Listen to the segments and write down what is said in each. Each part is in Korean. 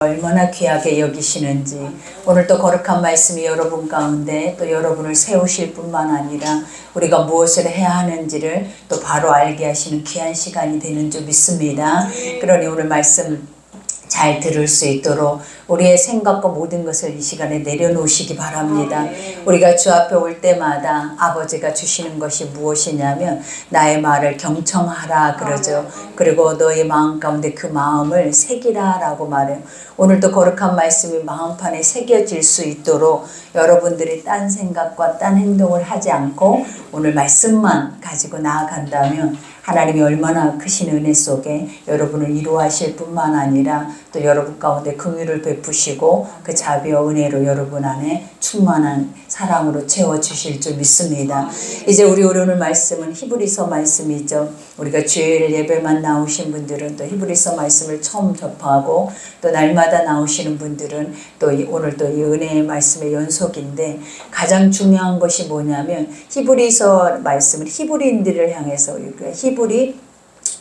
얼마나 귀하게 여기시는지, 오늘도 거룩한 말씀이 여러분 가운데 또 여러분을 세우실 뿐만 아니라 우리가 무엇을 해야 하는지를 또 바로 알게 하시는 귀한 시간이 되는 줄 믿습니다. 그러니 오늘 말씀 잘 들을 수 있도록 우리의 생각과 모든 것을 이 시간에 내려놓으시기 바랍니다. 우리가 주 앞에 올 때마다 아버지가 주시는 것이 무엇이냐면 나의 말을 경청하라 그러죠. 그리고 너의 마음 가운데 그 마음을 새기라 라고 말해요. 오늘도 거룩한 말씀이 마음판에 새겨질 수 있도록 여러분들이 딴 생각과 딴 행동을 하지 않고 오늘 말씀만 가지고 나아간다면 하나님이 얼마나 크신 은혜 속에 여러분을 이루하실 뿐만 아니라 또 여러분 가운데 긍휼을 베푸시고 그 자비와 은혜로 여러분 안에 충만한 사랑으로 채워주실 줄 믿습니다. 이제 우리 오늘 말씀은 히브리서 말씀이죠. 우리가 주일 예배만 나오신 분들은 또 히브리서 말씀을 처음 접하고 또 날마다 나오시는 분들은 또 오늘 또 이 은혜의 말씀의 연속인데 가장 중요한 것이 뭐냐면 히브리서 말씀은 히브리인들을 향해서 히브리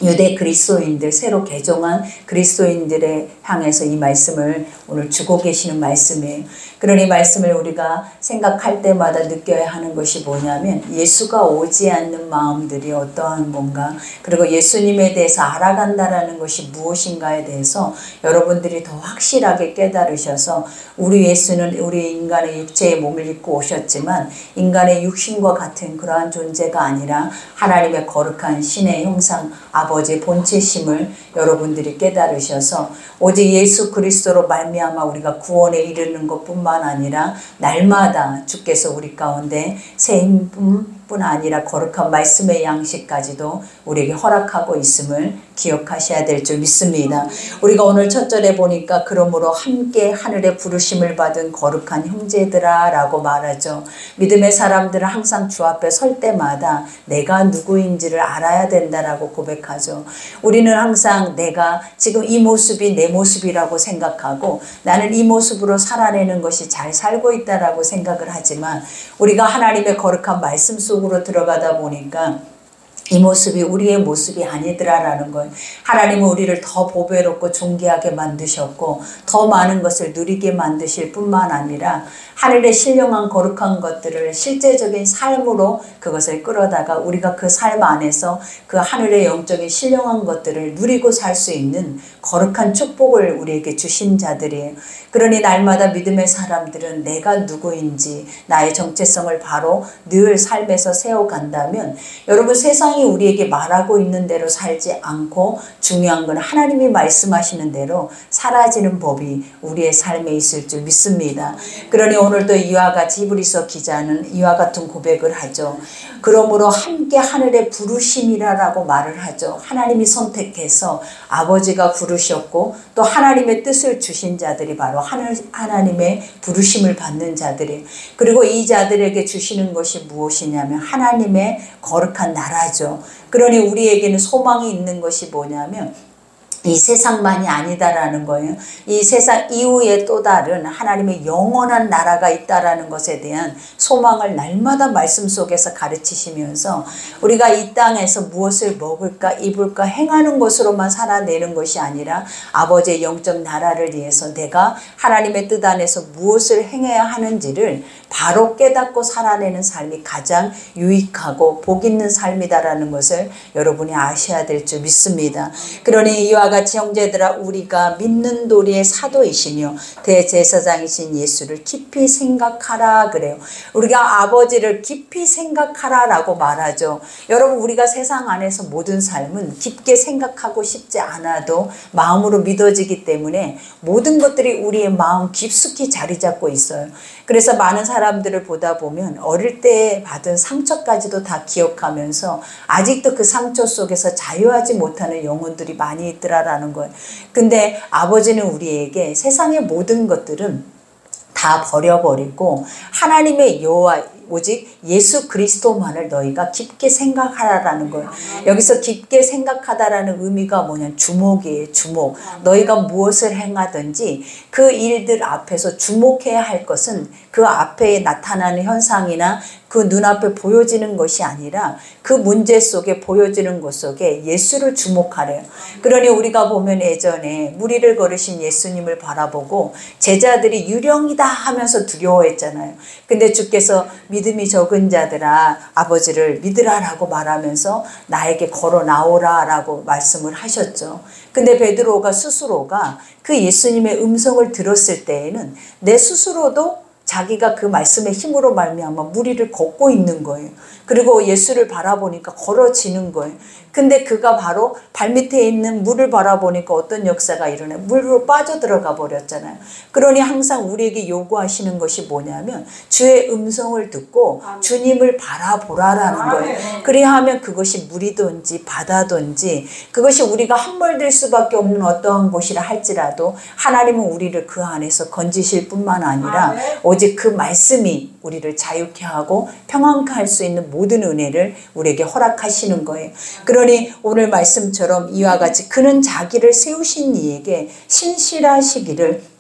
유대 그리스도인들 새로 개종한 그리스도인들에 향해서 이 말씀을 오늘 주고 계시는 말씀이에요. 그러니 말씀을 우리가 생각할 때마다 느껴야 하는 것이 뭐냐면 예수가 오지 않는 마음들이 어떠한 건가, 그리고 예수님에 대해서 알아간다라는 것이 무엇인가에 대해서 여러분들이 더 확실하게 깨달으셔서 우리 예수는 우리 인간의 육체의 몸을 입고 오셨지만 인간의 육신과 같은 그러한 존재가 아니라 하나님의 거룩한 신의 형상 아버지의 본체심을 여러분들이 깨달으셔서 오직 예수 그리스도로 말미암아 우리가 구원에 이르는 것뿐만 아니라 날마다 주께서 우리 가운데 새 힘뿐 아니라 거룩한 말씀의 양식까지도 우리에게 허락하고 있음을 기억하셔야 될 줄 믿습니다. 우리가 오늘 첫 절에 보니까 그러므로 함께 하늘의 부르심을 받은 거룩한 형제들아 라고 말하죠. 믿음의 사람들은 항상 주 앞에 설 때마다 내가 누구인지를 알아야 된다라고 고백하죠. 우리는 항상 내가 지금 이 모습이 내 모습이라고 생각하고 나는 이 모습으로 살아내는 것이 잘 살고 있다라고 생각을 하지만 우리가 하나님의 거룩한 말씀 속으로 들어가다 보니까 이 모습이 우리의 모습이 아니더라라는 거예요. 하나님은 우리를 더 보배롭고 존귀하게 만드셨고 더 많은 것을 누리게 만드실 뿐만 아니라 하늘의 신령한 거룩한 것들을 실제적인 삶으로 그것을 끌어다가 우리가 그 삶 안에서 그 하늘의 영적인 신령한 것들을 누리고 살 수 있는 거룩한 축복을 우리에게 주신 자들이에요. 그러니 날마다 믿음의 사람들은 내가 누구인지 나의 정체성을 바로 늘 삶에서 세워간다면 여러분 세상이 우리에게 말하고 있는 대로 살지 않고 중요한 건 하나님이 말씀하시는 대로 사라지는 법이 우리의 삶에 있을 줄 믿습니다. 그러니 오늘도 이와 같이 히브리서 기자는 이와 같은 고백을 하죠. 그러므로 함께 하늘의 부르심이라고 말을 하죠. 하나님이 선택해서 아버지가 부르셨고 또 하나님의 뜻을 주신 자들이 바로 하나님의 부르심을 받는 자들이에요. 그리고 이 자들에게 주시는 것이 무엇이냐면 하나님의 거룩한 나라죠. 그러니 우리에게는 소망이 있는 것이 뭐냐면 이 세상만이 아니다라는 거예요. 이 세상 이후에 또 다른 하나님의 영원한 나라가 있다라는 것에 대한 소망을 날마다 말씀 속에서 가르치시면서 우리가 이 땅에서 무엇을 먹을까 입을까 행하는 것으로만 살아내는 것이 아니라 아버지의 영적 나라를 위해서 내가 하나님의 뜻 안에서 무엇을 행해야 하는지를 바로 깨닫고 살아내는 삶이 가장 유익하고 복 있는 삶이다라는 것을 여러분이 아셔야 될 줄 믿습니다. 그러니 이와 같이 형제들아 우리가 믿는 도리의 사도이시며 대제사장이신 예수를 깊이 생각하라 그래요. 우리가 아버지를 깊이 생각하라 라고 말하죠. 여러분 우리가 세상 안에서 모든 삶은 깊게 생각하고 싶지 않아도 마음으로 믿어지기 때문에 모든 것들이 우리의 마음 깊숙이 자리 잡고 있어요. 그래서 많은 사람들을 보다 보면 어릴 때 받은 상처까지도 다 기억하면서 아직도 그 상처 속에서 자유하지 못하는 영혼들이 많이 있더라라는 거예요. 근데 아버지는 우리에게 세상의 모든 것들은 다 버려버리고 하나님의 여호와 오직 예수 그리스도만을 너희가 깊게 생각하라라는 거예요. 여기서 깊게 생각하다라는 의미가 뭐냐면 주목이에요. 주목. 너희가 무엇을 행하든지 그 일들 앞에서 주목해야 할 것은 그 앞에 나타나는 현상이나 그 눈앞에 보여지는 것이 아니라 그 문제 속에 보여지는 것 속에 예수를 주목하래요. 그러니 우리가 보면 예전에 무리를 걸으신 예수님을 바라보고 제자들이 유령이다 하면서 두려워했잖아요. 근데 주께서 믿음이 적은 자들아 아버지를 믿으라라고 말하면서 나에게 걸어 나오라라고 말씀을 하셨죠. 근데 베드로가 스스로가 그 예수님의 음성을 들었을 때에는 내 스스로도 자기가 그 말씀의 힘으로 말미암아 무리를 걷고 있는 거예요. 그리고 예수를 바라보니까 걸어지는 거예요. 근데 그가 바로 발밑에 있는 물을 바라보니까 어떤 역사가 일어나요? 물로 빠져들어가 버렸잖아요. 그러니 항상 우리에게 요구하시는 것이 뭐냐면 주의 음성을 듣고 주님을 바라보라라는 거예요. 그리하면 그것이 물이든지 바다든지 그것이 우리가 함몰될 수밖에 없는 어떠한 곳이라 할지라도 하나님은 우리를 그 안에서 건지실 뿐만 아니라 오직 그 말씀이 우리를 자유케 하고 평안케 할 수 있는 모든 은혜를 우리에게 허락하시는 거예요. 그러니 오늘 말씀처럼 이와 같이 그는 자기를 세우신 이에게 신실하시기를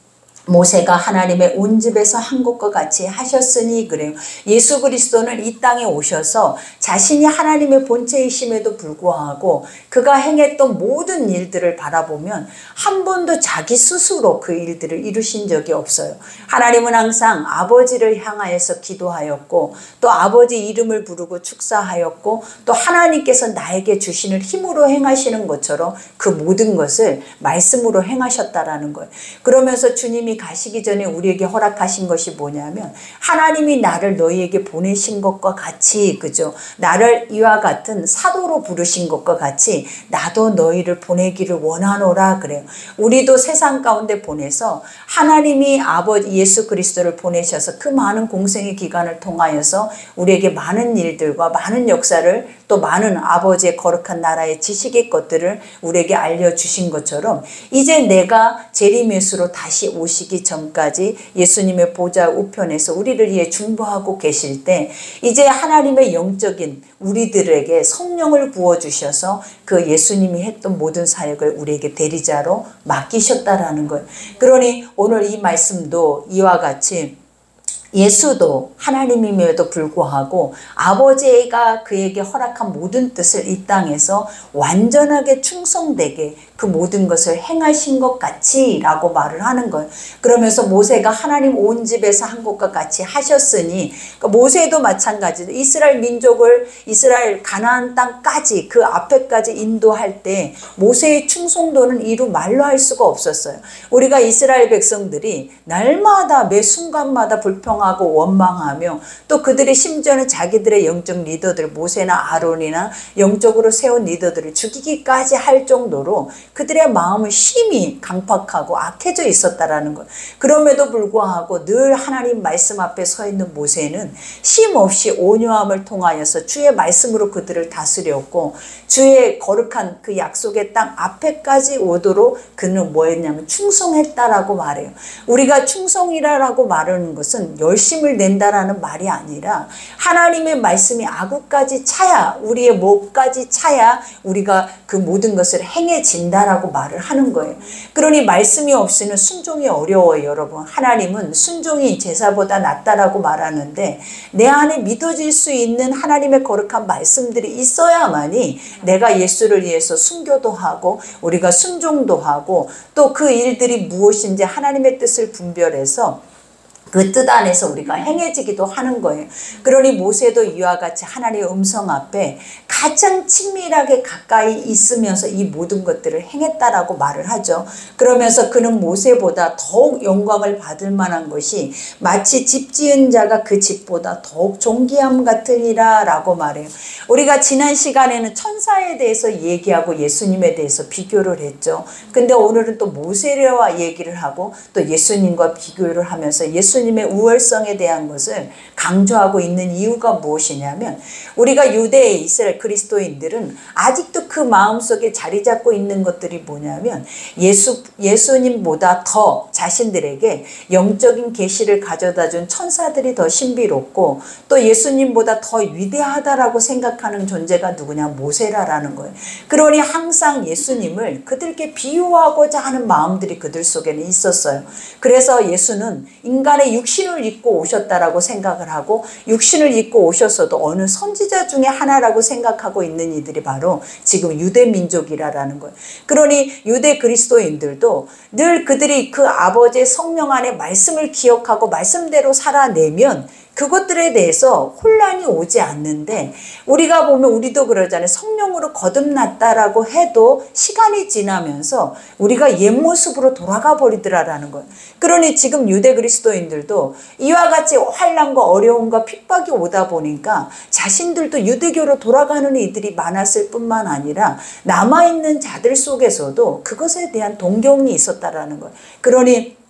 모세가 하나님의 온 집에서 한 것과 같이 하셨으니 그래요. 예수 그리스도는 이 땅에 오셔서 자신이 하나님의 본체이심에도 불구하고 그가 행했던 모든 일들을 바라보면 한 번도 자기 스스로 그 일들을 이루신 적이 없어요. 하나님은 항상 아버지를 향하여서 기도하였고 또 아버지 이름을 부르고 축사하였고 또 하나님께서 나에게 주시는 힘으로 행하시는 것처럼 그 모든 것을 말씀으로 행하셨다라는 거예요. 그러면서 주님이 가시기 전에 우리에게 허락하신 것이 뭐냐면 하나님이 나를 너희에게 보내신 것과 같이 그죠? 나를 이와 같은 사도로 부르신 것과 같이 나도 너희를 보내기를 원하노라 그래요. 우리도 세상 가운데 보내서 하나님이 아버지 예수 그리스도를 보내셔서 그 많은 공생의 기간을 통하여서 우리에게 많은 일들과 많은 역사를 또 많은 아버지의 거룩한 나라의 지식의 것들을 우리에게 알려주신 것처럼 이제 내가 재림예수로 다시 오시기 전까지 예수님의 보좌 우편에서 우리를 위해 중보하고 계실 때 이제 하나님의 영적인 우리들에게 성령을 부어주셔서 그 예수님이 했던 모든 사역을 우리에게 대리자로 맡기셨다라는 거예요. 그러니 오늘 이 말씀도 이와 같이 예수도 하나님임에도 불구하고 아버지가 그에게 허락한 모든 뜻을 이 땅에서 완전하게 충성되게 그 모든 것을 행하신 것 같이 라고 말을 하는 거예요. 그러면서 모세가 하나님 온 집에서 한 것과 같이 하셨으니 그러니까 모세도 마찬가지로 이스라엘 민족을 이스라엘 가나안 땅까지 그 앞에까지 인도할 때 모세의 충성도는 이루 말로 할 수가 없었어요. 우리가 이스라엘 백성들이 날마다 매 순간마다 불평하고 원망하며 또 그들이 심지어는 자기들의 영적 리더들 모세나 아론이나 영적으로 세운 리더들을 죽이기까지 할 정도로 그들의 마음은 심히 강팍하고 악해져 있었다라는 것. 그럼에도 불구하고 늘 하나님 말씀 앞에 서 있는 모세는 쉼없이 온유함을 통하여서 주의 말씀으로 그들을 다스렸고 주의 거룩한 그 약속의 땅 앞에까지 오도록 그는 뭐 했냐면 충성했다라고 말해요. 우리가 충성이라고 말하는 것은 열심을 낸다라는 말이 아니라 하나님의 말씀이 아구까지 차야 우리의 목까지 차야 우리가 그 모든 것을 행해진다라고 말을 하는 거예요. 그러니 말씀이 없이는 순종이 어려워요, 여러분. 하나님은 순종이 제사보다 낫다라고 말하는데 내 안에 믿어질 수 있는 하나님의 거룩한 말씀들이 있어야만이 내가 예수를 위해서 순교도 하고 우리가 순종도 하고 또 그 일들이 무엇인지 하나님의 뜻을 분별해서 그 뜻 안에서 우리가 행해지기도 하는 거예요. 그러니 모세도 이와 같이 하나님의 음성 앞에 가장 친밀하게 가까이 있으면서 이 모든 것들을 행했다라고 말을 하죠. 그러면서 그는 모세보다 더욱 영광을 받을 만한 것이 마치 집 지은 자가 그 집보다 더욱 존귀함 같으니라 라고 말해요. 우리가 지난 시간에는 천사에 대해서 얘기하고 예수님에 대해서 비교를 했죠. 근데 오늘은 또 모세와 얘기를 하고 또 예수님과 비교를 하면서 예수님의 우월성에 대한 것을 강조하고 있는 이유가 무엇이냐면 우리가 유대의 이스라엘 그리스도인들은 아직도 그 마음속에 자리 잡고 있는 것들이 뭐냐면 예수님보다 더 자신들에게 영적인 계시를 가져다 준 천사들이 더 신비롭고 또 예수님보다 더 위대하다라고 생각하는 존재가 누구냐 모세라라는 거예요. 그러니 항상 예수님을 그들께 비유하고자 하는 마음들이 그들 속에는 있었어요. 그래서 예수는 인간의 땅에 육신을 입고 오셨다라고 생각을 하고 육신을 입고 오셨어도 어느 선지자 중에 하나라고 생각하고 있는 이들이 바로 지금 유대 민족이라는 거예요. 그러니 유대 그리스도인들도 늘 그들이 그 아버지의 성령 안에 말씀을 기억하고 말씀대로 살아내면 그것들에 대해서 혼란이 오지 않는데, 우리가 보면 우리도 그러잖아요. 성령으로 거듭났다라고 해도 시간이 지나면서 우리가 옛 모습으로 돌아가 버리더라라는 거예요. 그러니 지금 유대 그리스도인들도 이와 같이 환난과 어려움과 핍박이 오다 보니까 자신들도 유대교로 돌아가는 이들이 많았을 뿐만 아니라 남아있는 자들 속에서도 그것에 대한 동경이 있었다라는 거예요. 그러니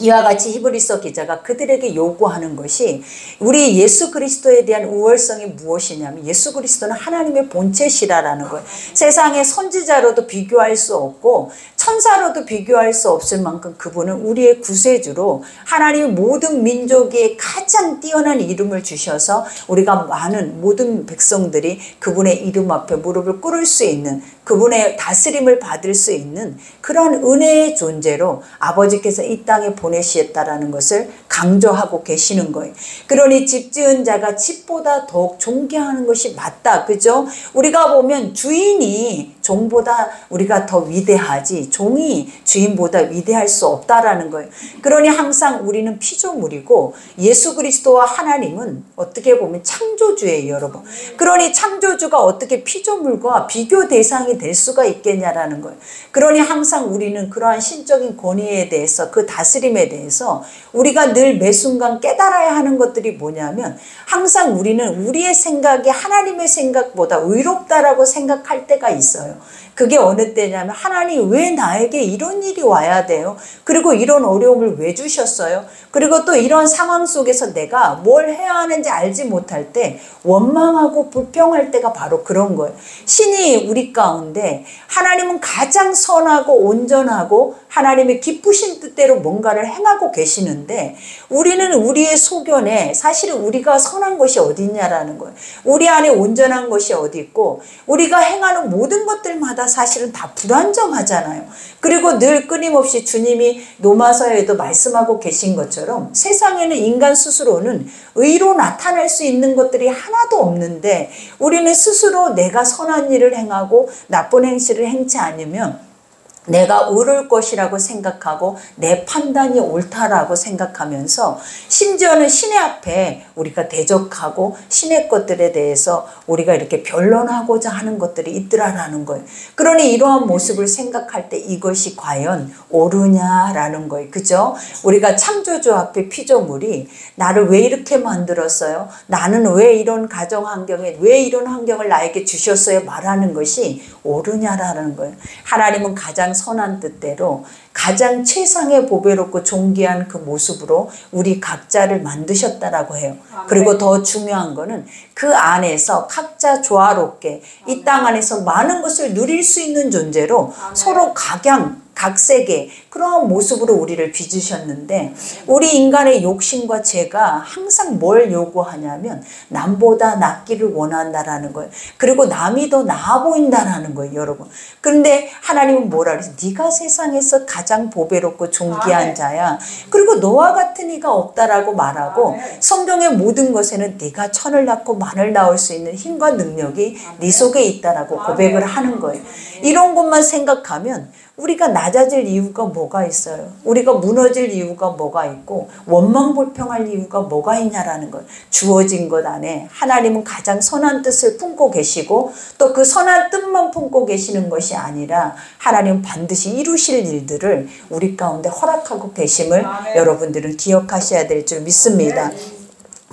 이와 같이 히브리서 기자가 그들에게 요구하는 것이, 우리 예수 그리스도에 대한 우월성이 무엇이냐면 예수 그리스도는 하나님의 본체시라라는 거예요. 세상의 선지자로도 비교할 수 없고 천사로도 비교할 수 없을 만큼 그분은 우리의 구세주로 하나님의 모든 민족에 가장 뛰어난 이름을 주셔서 우리가 많은 모든 백성들이 그분의 이름 앞에 무릎을 꿇을 수 있는, 그분의 다스림을 받을 수 있는 그런 은혜의 존재로 아버지께서 이 땅에 보내시었다라는 것을 강조하고 계시는 거예요. 그러니 집 지은 자가 집보다 더욱 존경하는 것이 맞다. 그죠? 우리가 보면 주인이 종보다 우리가 더 위대하지 종이 주인보다 위대할 수 없다라는 거예요. 그러니 항상 우리는 피조물이고 예수 그리스도와 하나님은 어떻게 보면 창조주예요, 여러분. 그러니 창조주가 어떻게 피조물과 비교 대상이 될 수가 있겠냐라는 거예요. 그러니 항상 우리는 그러한 신적인 권위에 대해서, 그 다스림에 대해서 우리가 늘 매 순간 깨달아야 하는 것들이 뭐냐면, 항상 우리는 우리의 생각이 하나님의 생각보다 의롭다라고 생각할 때가 있어요. 그게 어느 때냐면, 하나님 왜 나에게 이런 일이 와야 돼요? 그리고 이런 어려움을 왜 주셨어요? 그리고 또 이런 상황 속에서 내가 뭘 해야 하는지 알지 못할 때 원망하고 불평할 때가 바로 그런 거예요. 신이 우리 가운데 하나님은 가장 선하고 온전하고 하나님의 기쁘신 뜻대로 뭔가를 행하고 계시는데, 우리는 우리의 소견에 사실은 우리가 선한 것이 어디 있냐라는 거예요. 우리 안에 온전한 것이 어디 있고, 우리가 행하는 모든 것들마다 사실은 다 불안정하잖아요. 그리고 늘 끊임없이 주님이 로마서에도 말씀하고 계신 것처럼 세상에는 인간 스스로는 의로 나타날 수 있는 것들이 하나도 없는데, 우리는 스스로 내가 선한 일을 행하고 나쁜 행실을 행치 않으면 내가 옳을 것이라고 생각하고 내 판단이 옳다라고 생각하면서, 심지어는 신의 앞에 우리가 대적하고 신의 것들에 대해서 우리가 이렇게 변론하고자 하는 것들이 있더라라는 거예요. 그러니 이러한 모습을 생각할 때 이것이 과연 옳으냐라는 거예요. 그죠? 우리가 창조주 앞에 피조물이 나를 왜 이렇게 만들었어요? 나는 왜 이런 가정 환경에, 왜 이런 환경을 나에게 주셨어요? 말하는 것이 옳으냐라는 거예요. 하나님은 가장 선한 뜻대로 가장 최상의 보배롭고 존귀한 그 모습으로 우리 각자를 만드셨다라고 해요. 그리고 더 중요한 거는 그 안에서 각자 조화롭게 이 땅 안에서 많은 것을 누릴 수 있는 존재로 서로 각색의 그런 모습으로 우리를 빚으셨는데, 우리 인간의 욕심과 죄가 항상 뭘 요구하냐면 남보다 낫기를 원한다라는 거예요. 그리고 남이 더 나아 보인다라는 거예요, 여러분. 그런데 하나님은 뭐라 그랬어요? 네가 세상에서 가장 보배롭고 존귀한 자야. 그리고 너와 같은 이가 없다라고 말하고, 성경의 모든 것에는 네가 천을 낳고 만을 낳을 수 있는 힘과 능력이 네 속에 있다라고 고백을 하는 거예요. 이런 것만 생각하면 우리가 낮아질 이유가 뭐가 있어요? 우리가 무너질 이유가 뭐가 있고 원망불평할 이유가 뭐가 있냐라는 것. 주어진 것 안에 하나님은 가장 선한 뜻을 품고 계시고, 또 그 선한 뜻만 품고 계시는 것이 아니라 하나님은 반드시 이루실 일들을 우리 가운데 허락하고 계심을 여러분들은 기억하셔야 될 줄 믿습니다.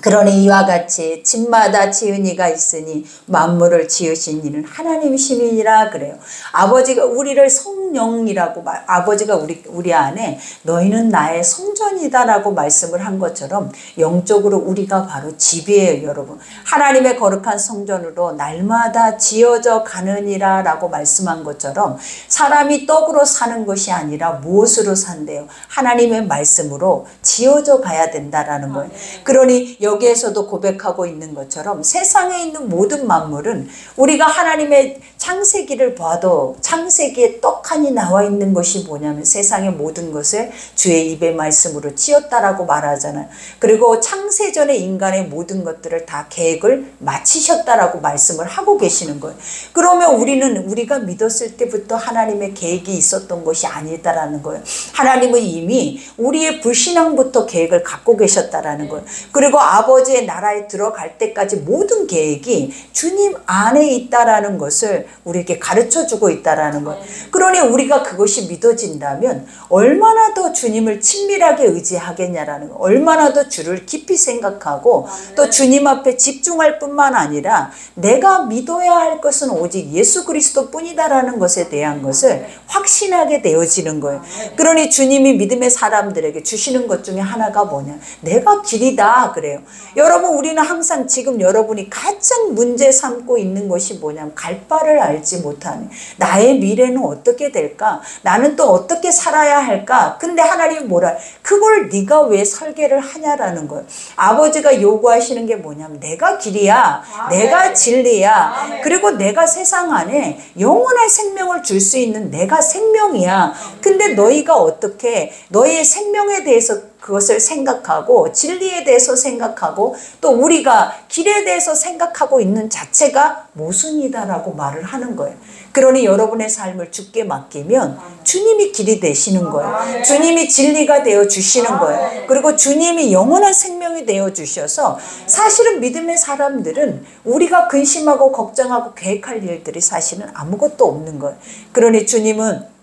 그러니 이와 같이 집마다 지은 이가 있으니 만물을 지으신 이는 하나님이심이니라 그래요. 아버지가 우리를 성령이라고 아버지가 우리 안에 너희는 나의 성전이다라고 말씀을 한 것처럼, 영적으로 우리가 바로 집이에요, 여러분. 하나님의 거룩한 성전으로 날마다 지어져 가느니라 라고 말씀한 것처럼, 사람이 떡으로 사는 것이 아니라 무엇으로 산대요? 하나님의 말씀으로 지어져 가야 된다라는 거예요. 그러니 여기에서도 고백하고 있는 것처럼 세상에 있는 모든 만물은 우리가 하나님의 창세기를 봐도 창세기에 떡하니 나와 있는 것이 뭐냐면 세상의 모든 것을 주의 입의 말씀으로 찌었다라고 말하잖아요. 그리고 창세전에 인간의 모든 것들을 다 계획을 마치셨다라고 말씀을 하고 계시는 거예요. 그러면 우리가 믿었을 때부터 하나님의 계획이 있었던 것이 아니다라는 거예요. 하나님은 이미 우리의 불신앙부터 계획을 갖고 계셨다라는 거예요. 그리고 아버지의 나라에 들어갈 때까지 모든 계획이 주님 안에 있다라는 것을 우리에게 가르쳐주고 있다라는 거예요. 그러니 우리가 그것이 믿어진다면 얼마나 더 주님을 친밀하게 의지하겠냐라는 거예요. 얼마나 더 주를 깊이 생각하고 또 주님 앞에 집중할 뿐만 아니라 내가 믿어야 할 것은 오직 예수 그리스도 뿐이다라는 것에 대한 것을 확신하게 되어지는 거예요. 그러니 주님이 믿음의 사람들에게 주시는 것 중에 하나가 뭐냐, 내가 길이다 그래요. 여러분, 우리는 항상 지금 여러분이 가장 문제 삼고 있는 것이 뭐냐면 갈 바를 알지 못하는, 나의 미래는 어떻게 될까, 나는 또 어떻게 살아야 할까. 근데 하나님이 뭐라, 그걸 네가 왜 설계를 하냐라는 거예요. 아버지가 요구하시는 게 뭐냐면 내가 길이야, 내가 진리야, 그리고 내가 세상 안에 영원한 생명을 줄 수 있는 내가 생명이야. 근데 너희가 어떻게 너희의 생명에 대해서 그것을 생각하고 진리에 대해서 생각하고 또 우리가 길에 대해서 생각하고 있는 자체가 모순이다라고 말을 하는 거예요. 그러니 여러분의 삶을 주께 맡기면 주님이 길이 되시는 거예요. 주님이 진리가 되어 주시는 거예요. 그리고 주님이 영원한 생명이 되어 주셔서 사실은 믿음의 사람들은 우리가 근심하고 걱정하고 계획할 일들이 사실은 아무것도 없는 거예요. 그러니 주님은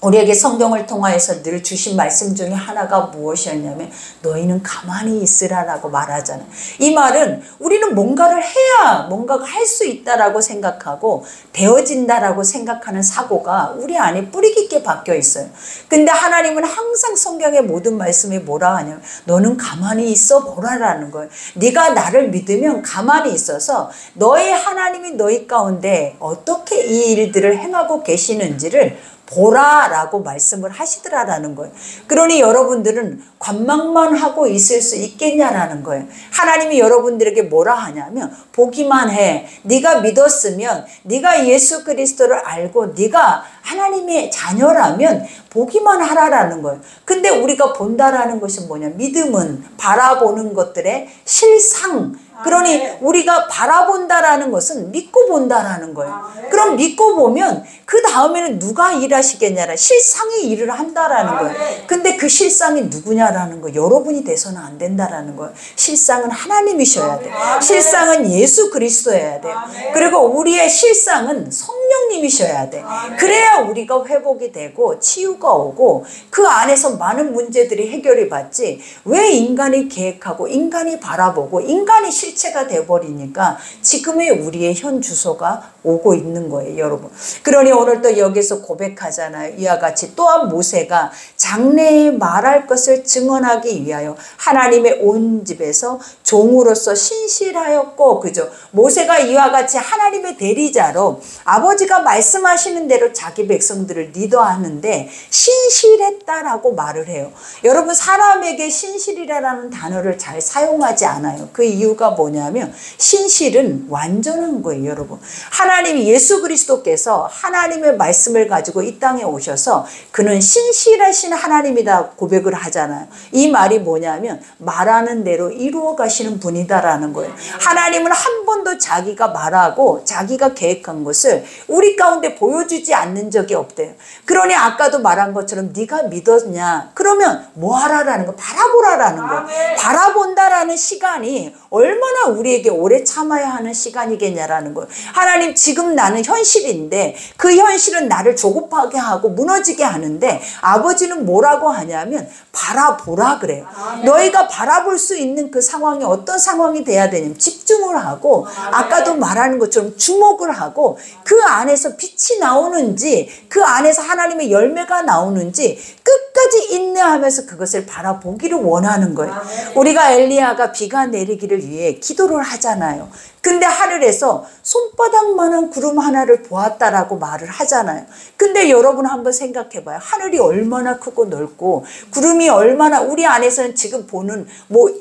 우리에게 성경을 통하여서 늘 주신 말씀 중에 하나가 무엇이었냐면 너희는 가만히 있으라라고 말하잖아요. 이 말은 우리는 뭔가를 해야 뭔가가 할 수 있다라고 생각하고 되어진다라고 생각하는 사고가 우리 안에 뿌리 깊게 박혀 있어요. 근데 하나님은 항상 성경의 모든 말씀에 뭐라 하냐면 너는 가만히 있어 보라라는 거예요. 네가 나를 믿으면 가만히 있어서 너의 하나님이 너희 가운데 어떻게 이 일들을 행하고 계시는지를 보라라고 말씀을 하시더라라는 거예요. 그러니 여러분들은 관망만 하고 있을 수 있겠냐라는 거예요. 하나님이 여러분들에게 뭐라 하냐면 보기만 해. 네가 믿었으면, 네가 예수 그리스도를 알고 네가 하나님의 자녀라면 보기만 하라라는 거예요. 근데 우리가 본다라는 것은 뭐냐, 믿음은 바라보는 것들의 실상. 그러니 우리가 바라본다라는 것은 믿고 본다라는 거예요. 그럼 믿고 보면 그 다음에는 누가 일하시겠냐라, 실상이 일을 한다라는 거예요. 근데 그 실상이 누구냐라는 거, 여러분이 돼서는 안 된다라는 거예요. 실상은 하나님이셔야 돼요. 실상은 예수 그리스도여야 돼요. 그리고 우리의 실상은 성령님이셔야 돼. 그래야 우리가 회복이 되고 치유가 오고 그 안에서 많은 문제들이 해결이 받지. 왜 인간이 계획하고 인간이 바라보고 인간이 실체가 돼버리니까 지금의 우리의 현 주소가 오고 있는 거예요, 여러분. 그러니 오늘 또 여기서 고백하잖아요. 이와 같이 또한 모세가 장래에 말할 것을 증언하기 위하여 하나님의 온 집에서 종으로서 신실하였고, 그죠? 모세가 이와 같이 하나님의 대리자로 아버지가 말씀하시는 대로 자기 백성들을 리더하는데 신실했다라고 말을 해요. 여러분, 사람에게 신실이라는 단어를 잘 사용하지 않아요. 그 이유가 뭐냐면 신실은 완전한 거예요, 여러분. 하나님이 예수 그리스도께서 하나님의 말씀을 가지고 이 땅에 오셔서 그는 신실하신 하나님이다 고백을 하잖아요. 이 말이 뭐냐면 말하는 대로 이루어 가시는 분이다라는 거예요. 하나님은 한 번도 자기가 말하고 자기가 계획한 것을 우리 가운데 보여주지 않는 적이 없대요. 그러니 아까도 말한 것처럼 네가 믿었냐? 그러면 뭐 하라라는 거, 바라보라라는 거. 바라본다라는 시간이 얼마나 우리에게 오래 참아야 하는 시간이겠냐라는 거예요. 하나님, 지금 나는 현실인데 그 현실은 나를 조급하게 하고 무너지게 하는데 아버지는 뭐라고 하냐면 바라보라 그래요. 너희가 바라볼 수 있는 그 상황이 어떤 상황이 돼야 되냐면 집중을 하고 아까도 말하는 것처럼 주목을 하고 그 안에서 빛이 나오는지 그 안에서 하나님의 열매가 나오는지 끝까지 끝까지 인내하면서 그것을 바라보기를 원하는 거예요. 우리가 엘리야가 비가 내리기를 위해 기도를 하잖아요. 근데 하늘에서 손바닥만한 구름 하나를 보았다라고 말을 하잖아요. 근데 여러분 한번 생각해 봐요. 하늘이 얼마나 크고 넓고 구름이 얼마나, 우리 안에서는 지금 보는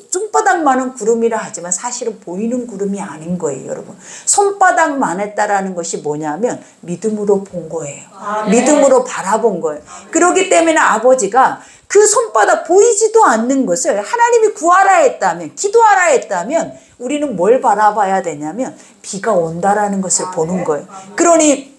손바닥만한 구름이라 하지만 사실은 보이는 구름이 아닌 거예요, 여러분. 손바닥만 했다라는 것이 뭐냐면 믿음으로 본 거예요. 믿음으로 바라본 거예요. 그렇기 때문에 아버지가 그 손바닥 보이지도 않는 것을 하나님이 구하라 했다면, 기도하라 했다면 우리는 뭘 바라봐야 되냐면 비가 온다라는 것을 보는 거예요. 그러니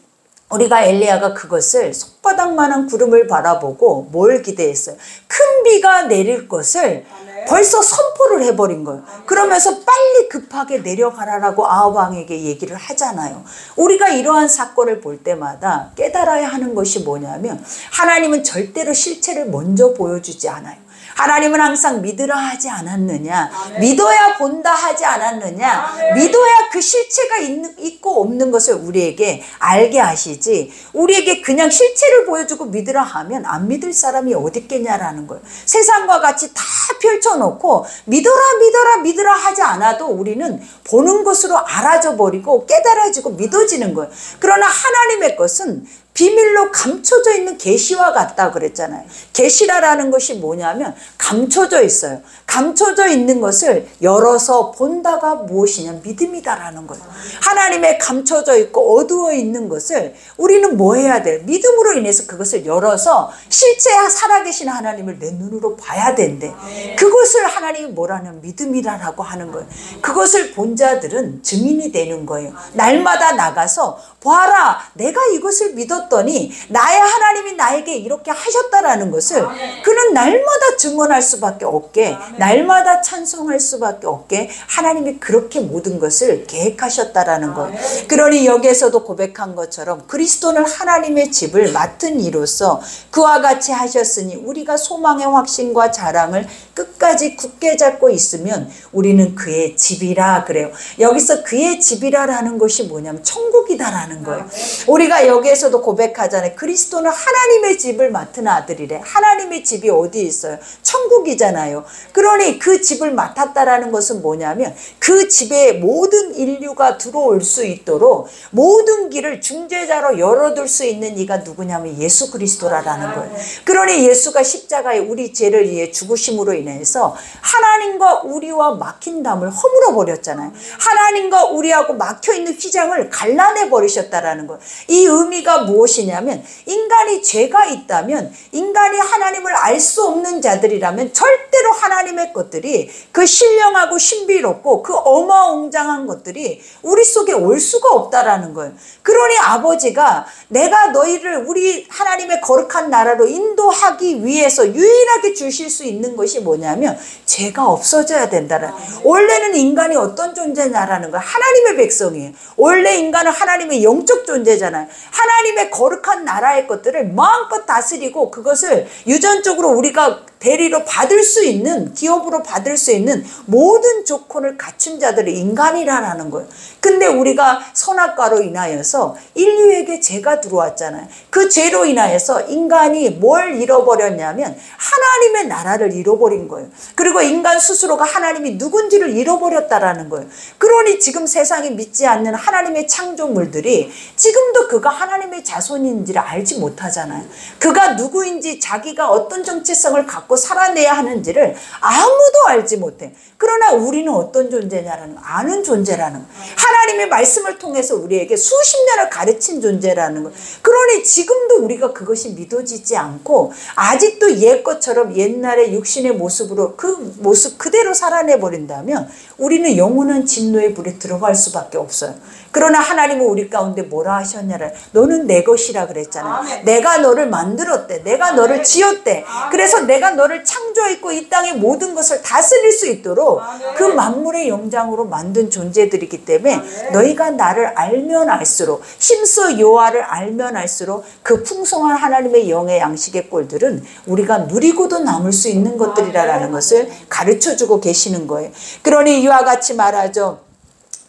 우리가 엘리야가 그것을 손바닥만한 구름을 바라보고 뭘 기대했어요? 큰 비가 내릴 것을 벌써 선포를 해버린 거예요. 그러면서 빨리 급하게 내려가라라고 아합 왕에게 얘기를 하잖아요. 우리가 이러한 사건을 볼 때마다 깨달아야 하는 것이 뭐냐면 하나님은 절대로 실체를 먼저 보여주지 않아요. 하나님은 항상 믿으라 하지 않았느냐, 믿어야 본다 하지 않았느냐, 믿어야 그 실체가 있고 없는 것을 우리에게 알게 하시지, 우리에게 그냥 실체를 보여주고 믿으라 하면 안 믿을 사람이 어디 있겠냐라는 거예요. 세상과 같이 다 펼쳐놓고 믿어라 하지 않아도 우리는 보는 것으로 알아져 버리고 깨달아지고 믿어지는 거예요. 그러나 하나님의 것은 비밀로 감춰져 있는 계시와 같다 그랬잖아요. 계시라라는 것이 뭐냐면 감춰져 있어요. 감춰져 있는 것을 열어서 본다가 무엇이냐, 믿음이다라는 거예요. 하나님의 감춰져 있고 어두워 있는 것을 우리는 뭐 해야 돼요? 믿음으로 인해서 그것을 열어서 실제 살아계신 하나님을 내 눈으로 봐야 된대. 그것을 하나님이 뭐라는 믿음이라고 하는 거예요. 그것을 본 자들은 증인이 되는 거예요. 날마다 나가서 봐라, 내가 이것을 믿었더니 나의 하나님이 나에게 이렇게 하셨다라는 것을 그는 날마다 증언할 수밖에 없게, 날마다 찬송할 수밖에 없게 하나님이 그렇게 모든 것을 계획하셨다라는 거예요. 그러니 여기에서도 고백한 것처럼 그리스도는 하나님의 집을 맡은 이로써 그와 같이 하셨으니 우리가 소망의 확신과 자랑을 끝까지 굳게 잡고 있으면 우리는 그의 집이라 그래요. 여기서 그의 집이라라는 것이 뭐냐면 천국이다라는 거예요. 우리가 여기에서도 고백하잖아요. 그리스도는 하나님의 집을 맡은 아들이래. 하나님의 집이 어디 있어요? 천국이잖아요. 그러니 그 집을 맡았다라는 것은 뭐냐면 그 집에 모든 인류가 들어올 수 있도록 모든 길을 중재자로 열어둘 수 있는 이가 누구냐면 예수 그리스도라는 거예요. 그러니 예수가 십자가에 우리 죄를 위해 죽으심으로 인해서 하나님과 우리와 막힌 담을 허물어 버렸잖아요. 하나님과 우리하고 막혀있는 휘장을 갈라내 버리셨다라는 거예요. 이 의미가 무엇이냐면 인간이 죄가 있다면, 인간이 하나님을 알 수 없는 자들이라면 절대로 하나님의 것들이, 그 신령하고 신비롭고 그 어마웅장한 것들이 우리 속에 올 수가 없다라는 거예요. 그러니 아버지가 내가 너희를 우리 하나님의 거룩한 나라로 인도하기 위해서 유일하게 주실 수 있는 것이 뭐냐면 죄가 없어져야 된다라는 거예요. 원래는 인간이 어떤 존재냐라는 거예요. 하나님의 백성이에요. 원래 인간은 하나님의 영적 존재잖아요. 하나님의 거룩한 나라의 것들을 마음껏 다스리고 그것을 유전적으로 우리가 대리로 받을 수 있는, 기업으로 받을 수 있는 모든 조건을 갖춘 자들이 인간이라는 거예요. 근데 우리가 선악과로 인하여서 인류에게 죄가 들어왔잖아요. 그 죄로 인하여서 인간이 뭘 잃어버렸냐면 하나님의 나라를 잃어버린 거예요. 그리고 인간 스스로가 하나님이 누군지를 잃어버렸다라는 거예요. 그러니 지금 세상에 믿지 않는 하나님의 창조물들이 지금도 그가 하나님의 자손인지를 알지 못하잖아요. 그가 누구인지, 자기가 어떤 정체성을 갖고 살아내야 하는지를 아무도 알지 못해. 그러나 우리는 어떤 존재냐라는, 아는 존재라는 거예요. 하나님의 말씀을 통해서 우리에게 수십 년을 가르친 존재라는 거예요. 그러니 지금도 우리가 그것이 믿어지지 않고 아직도 옛것처럼 옛날의 육신의 모습으로 그 모습 그대로 살아내버린다면 우리는 영원한 진노의 불에 들어갈 수밖에 없어요. 그러나 하나님은 우리 가운데 뭐라 하셨냐라, 너는 내 것이라 그랬잖아요. 내가 너를 만들었대. 내가 너를 지었대. 그래서 내가 너를 창조했고 이 땅의 모든 것을 다스릴 수 있도록 그 만물의 영장으로 만든 존재들이기 때문에 너희가 나를 알면 알수록, 심서 여호와를 알면 알수록 그 풍성한 하나님의 영의 양식의 꼴들은 우리가 누리고도 남을 수 있는 것들이라는 것을 가르쳐주고 계시는 거예요. 그러니 이와 같이 말하죠.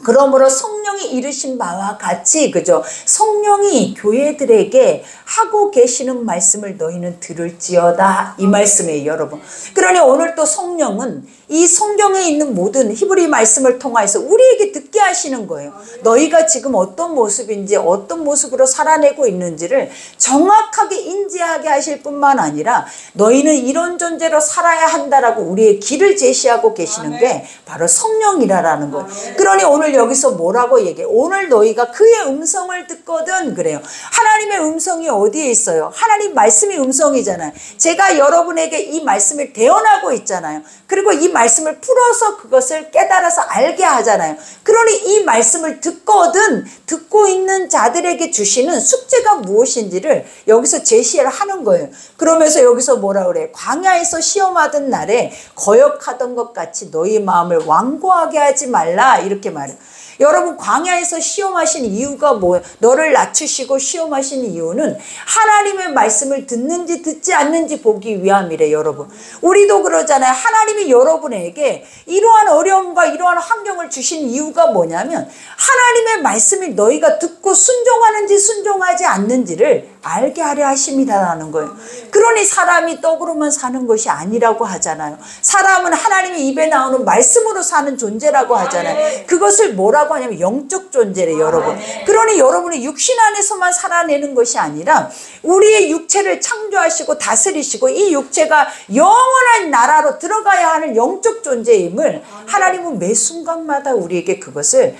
그러므로 성령이 이르신 바와 같이, 그죠? 성령이 교회들에게 하고 계시는 말씀을 너희는 들을지어다, 이 말씀이에요, 여러분. 그러니 오늘 또 성령은 이 성경에 있는 모든 히브리 말씀을 통해서 우리에게 듣게 하시는 거예요. 너희가 지금 어떤 모습인지, 어떤 모습으로 살아내고 있는지를 정확하게 인지하게 하실 뿐만 아니라 너희는 이런 존재로 살아야 한다라고 우리의 길을 제시하고 계시는 게 바로 성령이라는 거예요. 그러니 오늘 여기서 뭐라고 얘기해? 오늘 너희가 그의 음성을 듣거든, 그래요. 하나님의 음성이 어디에 있어요? 하나님 말씀이 음성이잖아요. 제가 여러분에게 이 말씀을 대언하고 있잖아요. 그리고 이 말씀을 풀어서 그것을 깨달아서 알게 하잖아요. 그러니 이 말씀을 듣거든, 듣고 있는 자들에게 주시는 숙제가 무엇인지를 여기서 제시를 하는 거예요. 그러면서 여기서 뭐라 그래? 광야에서 시험하던 날에 거역하던 것 같이 너희 마음을 완고하게 하지 말라, 이렇게 말해요. 여러분, 광야에서 시험하신 이유가 뭐예요? 너를 낮추시고 시험하신 이유는 하나님의 말씀을 듣는지 듣지 않는지 보기 위함이래, 여러분. 우리도 그러잖아요. 하나님이 여러분에게 이러한 어려움과 이러한 환경을 주신 이유가 뭐냐면 하나님의 말씀이 너희가 듣고 순종하는지 순종하지 않는지를 알게 하려 하심이라는 거예요. 그러니 사람이 떡으로만 사는 것이 아니라고 하잖아요. 사람은 하나님의 입에 나오는 말씀으로 사는 존재라고 하잖아요. 그것을 뭐라고 하냐면 영적 존재래, 여러분. 그러니 여러분이 육신 안에서만 살아내는 것이 아니라 우리의 육체를 창조하시고 다스리시고 이 육체가 영원한 나라로 들어가야 하는 영적 존재임을 하나님은 매 순간마다 우리에게 그것을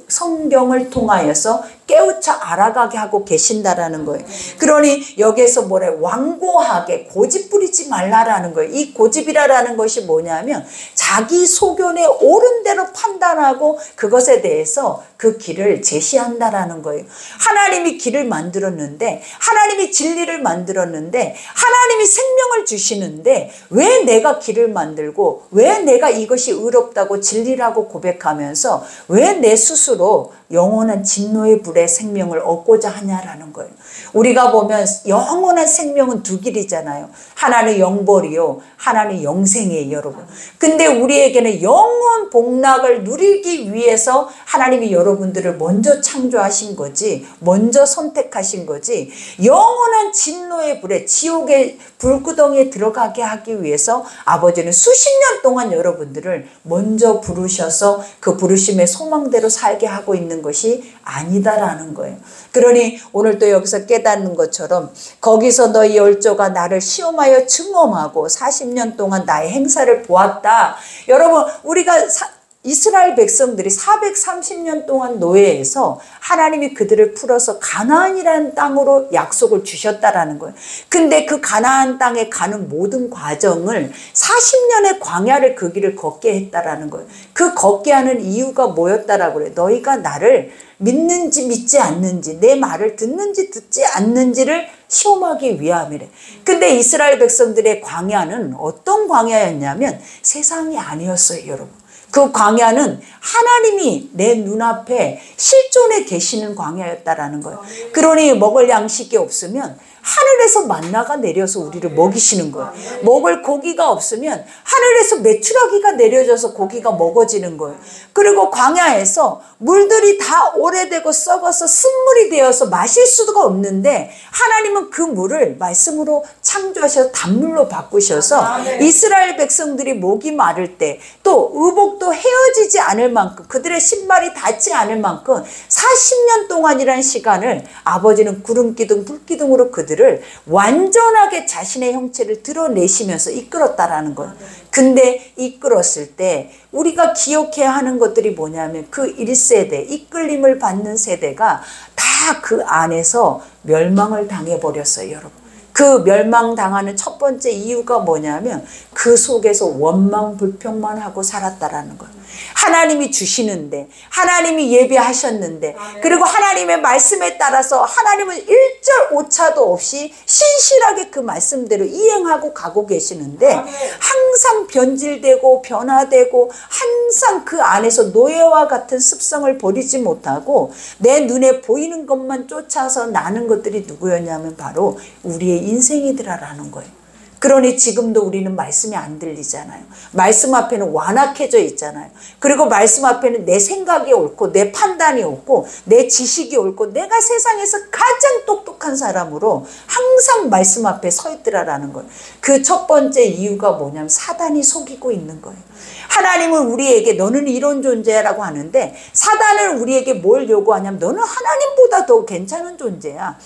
성경을 통하여서 깨우쳐 알아가게 하고 계신다라는 거예요. 그러니 여기에서 뭐래? 완고하게 고집 부리지 말라라는 거예요. 이 고집이라는 것이 뭐냐면 자기 소견에 옳은 대로 판단하고 그것에 대해서 그 길을 제시한다라는 거예요. 하나님이 길을 만들었는데, 하나님이 진리를 만들었는데, 하나님이 생명을 주시는데 왜 내가 길을 만들고 왜 내가 이것이 의롭다고 진리라고 고백하면서 왜 내 스스로 영원한 진노의 불에 생명을 얻고자 하냐라는 거예요. 우리가 보면 영원한 생명은 두 길이잖아요. 하나는 영벌이요, 하나는 영생이에요, 여러분. 근데 우리에게는 영원 복락을 누리기 위해서 하나님이 여러분들을 먼저 창조하신 거지, 먼저 선택하신 거지, 영원한 진노의 불에, 지옥의 불구덩이에 들어가게 하기 위해서 아버지는 수십 년 동안 여러분들을 먼저 부르셔서 그 부르심의 소망대로 살게 하고 있는 것이 아니다라는 거예요. 그러니 오늘 또 여기서 깨닫는 것처럼 거기서 너희 열조가 나를 시험하여 증언하고 40년 동안 나의 행사를 보았다. 여러분, 우리가 이스라엘 백성들이 430년 동안 노예에서 하나님이 그들을 풀어서 가나안이라는 땅으로 약속을 주셨다라는 거예요. 근데 그 가나안 땅에 가는 모든 과정을 40년의 광야를 그 길을 걷게 했다라는 거예요. 그 걷게 하는 이유가 뭐였다라고 그래요? 너희가 나를 믿는지 믿지 않는지, 내 말을 듣는지 듣지 않는지를 시험하기 위함이래. 근데 이스라엘 백성들의 광야는 어떤 광야였냐면 세상이 아니었어요, 여러분. 그 광야는 하나님이 내 눈앞에 실존해 계시는 광야였다라는 거예요. 그러니 먹을 양식이 없으면 하늘에서 만나가 내려서 우리를 먹이시는 거예요. 먹을 고기가 없으면 하늘에서 메추라기가 내려져서 고기가 먹어지는 거예요. 그리고 광야에서 물들이 다 오래되고 썩어서 쓴물이 되어서 마실 수가 없는데 하나님은 그 물을 말씀으로 창조하셔서 단물로 바꾸셔서 이스라엘 백성들이 목이 마를 때 또 의복도 헤어지지 않을 만큼, 그들의 신발이 닿지 않을 만큼 40년 동안이라는 시간을 아버지는 구름기둥 불기둥으로 그들을 완전하게 자신의 형체를 드러내시면서 이끌었다라는 거예요. 근데 이끌었을 때 우리가 기억해야 하는 것들이 뭐냐면 그 1세대, 이끌림을 받는 세대가 다 그 안에서 멸망을 당해버렸어요, 여러분. 그 멸망당하는 첫 번째 이유가 뭐냐면 그 속에서 원망 불평만 하고 살았다라는 거예요. 하나님이 주시는데, 하나님이 예배하셨는데, 그리고 하나님의 말씀에 따라서 하나님은 일절 오차도 없이 신실하게 그 말씀대로 이행하고 가고 계시는데 항상 변질되고 변화되고 항상 그 안에서 노예와 같은 습성을 버리지 못하고 내 눈에 보이는 것만 쫓아서 나는 것들이 누구였냐면 바로 우리의 인생이더라라는 거예요. 그러니 지금도 우리는 말씀이 안 들리잖아요. 말씀 앞에는 완악해져 있잖아요. 그리고 말씀 앞에는 내 생각이 옳고 내 판단이 옳고 내 지식이 옳고 내가 세상에서 가장 똑똑한 사람으로 항상 말씀 앞에 서 있더라라는 거예요. 그 첫 번째 이유가 뭐냐면 사단이 속이고 있는 거예요. 하나님은 우리에게 너는 이런 존재라고 하는데 사단은 우리에게 뭘 요구하냐면 너는 하나님보다 더 괜찮은 존재야.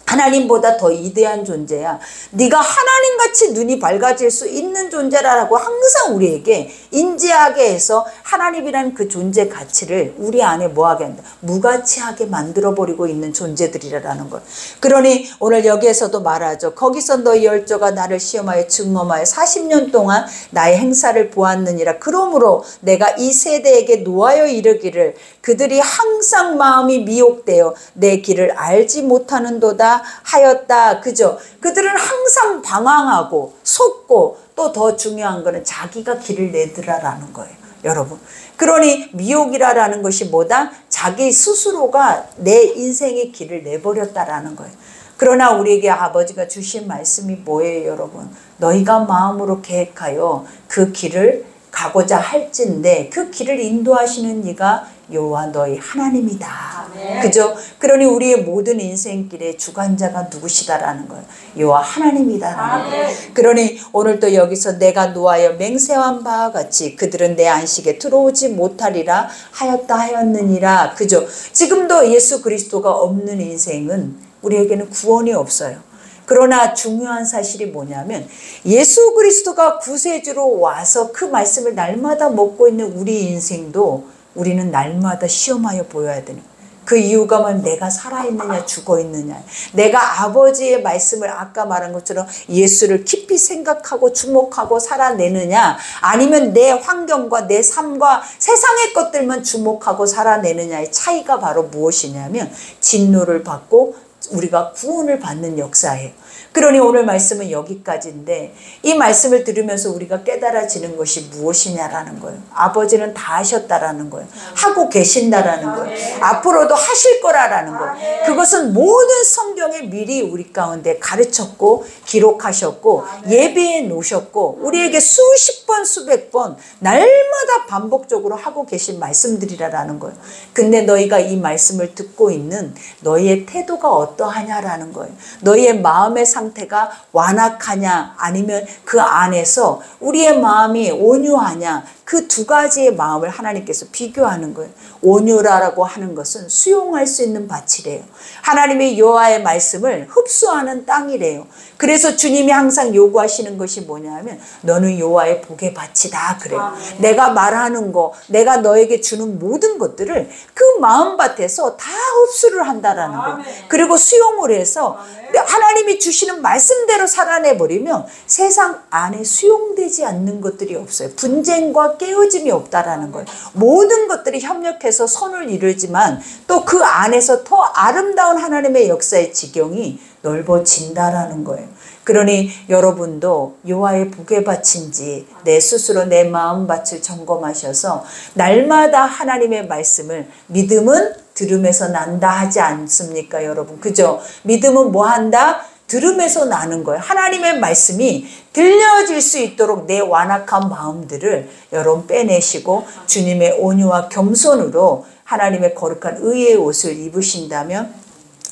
하나님보다 더 위대한 존재야. 네가 하나님같이 눈이 밝아질 수 있는 존재라고 항상 우리에게 인지하게 해서 하나님이라는 그 존재 가치를 우리 안에 뭐하게 한다? 무가치하게 만들어버리고 있는 존재들이라는 것. 그러니 오늘 여기에서도 말하죠. 거기서 너희 열조가 나를 시험하여 증험하여 40년 동안 나의 행사를 보았느니라. 그러므로 내가 이 세대에게 노하여 이르기를 그들이 항상 마음이 미혹되어 내 길을 알지 못하는도다 하였다. 그죠? 그들은 항상 방황하고 속고 또 더 중요한 거는 자기가 길을 내더라라는 거예요. 여러분. 그러니 미혹이라는 것이 뭐다? 자기 스스로가 내 인생의 길을 내버렸다라는 거예요. 그러나 우리에게 아버지가 주신 말씀이 뭐예요, 여러분? 너희가 마음으로 계획하여 그 길을 가고자 할진데 그 길을 인도하시는 이가 여호와 너희 하나님이다. 아멘. 그죠? 그러니 우리의 모든 인생길의 주관자가 누구시다라는 거예요. 여호와 하나님이다라는 거예요. 그러니 오늘 또 여기서 내가 노하여 맹세한 바와 같이 그들은 내 안식에 들어오지 못하리라 하였느니라. 그죠? 지금도 예수 그리스도가 없는 인생은 우리에게는 구원이 없어요. 그러나 중요한 사실이 뭐냐면 예수 그리스도가 구세주로 와서 그 말씀을 날마다 먹고 있는 우리 인생도 우리는 날마다 시험하여 보여야 되는 그 이유가 뭐냐면 내가 살아있느냐 죽어있느냐, 내가 아버지의 말씀을 아까 말한 것처럼 예수를 깊이 생각하고 주목하고 살아내느냐, 아니면 내 환경과 내 삶과 세상의 것들만 주목하고 살아내느냐의 차이가 바로 무엇이냐면 진노를 받고 우리가 구원을 받는 역사예요. 그러니 오늘 말씀은 여기까지인데 이 말씀을 들으면서 우리가 깨달아지는 것이 무엇이냐라는 거예요. 아버지는 다 하셨다라는 거예요. 하고 계신다라는 거예요. 앞으로도 하실 거라라는 거예요. 그것은 모든 성경에 미리 우리 가운데 가르쳤고 기록하셨고 예비해 놓으셨고 우리에게 수십 번 수백 번 날마다 반복적으로 하고 계신 말씀들이라는 거예요. 근데 너희가 이 말씀을 듣고 있는 너희의 태도가 어떠하냐라는 거예요. 너희의 마음의 상태가 완악하냐 아니면 그 안에서 우리의 마음이 온유하냐, 그 두 가지의 마음을 하나님께서 비교하는 거예요. 온유라고 하는 것은 수용할 수 있는 밭이래요. 하나님의 여호와의 말씀을 흡수하는 땅이래요. 그래서 주님이 항상 요구하시는 것이 뭐냐면 너는 여호와의 복의 밭이다 그래요. 아멘. 내가 말하는 거, 내가 너에게 주는 모든 것들을 그 마음밭에서 다 흡수를 한다라는 거예요. 그리고 수용을 해서 하나님이 주시는 말씀대로 살아내버리면 세상 안에 수용되지 않는 것들이 없어요. 분쟁과 깨어짐이 없다라는 거예요. 모든 것들이 협력해서 선을 이루지만 또 그 안에서 더 아름다운 하나님의 역사의 지경이 넓어진다라는 거예요. 그러니 여러분도 여호와의 복의 밭인지 내 스스로 내 마음밭을 점검하셔서 날마다 하나님의 말씀을, 믿음은 들음에서 난다 하지 않습니까 여러분? 그죠? 믿음은 뭐 한다? 들음에서 나는 거예요. 하나님의 말씀이 들려질 수 있도록 내 완악한 마음들을 여러분 빼내시고 주님의 온유와 겸손으로 하나님의 거룩한 의의 옷을 입으신다면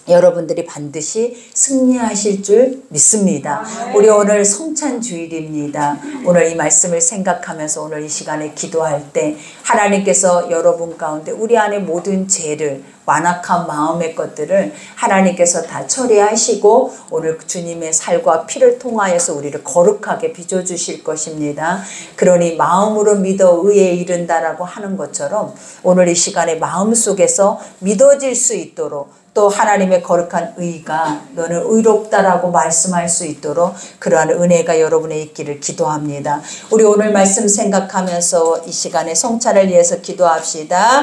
여러분들이 반드시 승리하실 줄 믿습니다. 우리 오늘 성찬 주일입니다. 오늘 이 말씀을 생각하면서 오늘 이 시간에 기도할 때 하나님께서 여러분 가운데 우리 안에 모든 죄를, 완악한 마음의 것들을 하나님께서 다 처리하시고 오늘 주님의 살과 피를 통하여서 우리를 거룩하게 빚어주실 것입니다. 그러니 마음으로 믿어 의에 이른다라고 하는 것처럼 오늘 이 시간에 마음속에서 믿어질 수 있도록 또 하나님의 거룩한 의가 너는 의롭다라고 말씀할 수 있도록 그러한 은혜가 여러분에 있기를 기도합니다. 우리 오늘 말씀 생각하면서 이 시간에 성찬을 위해서 기도합시다.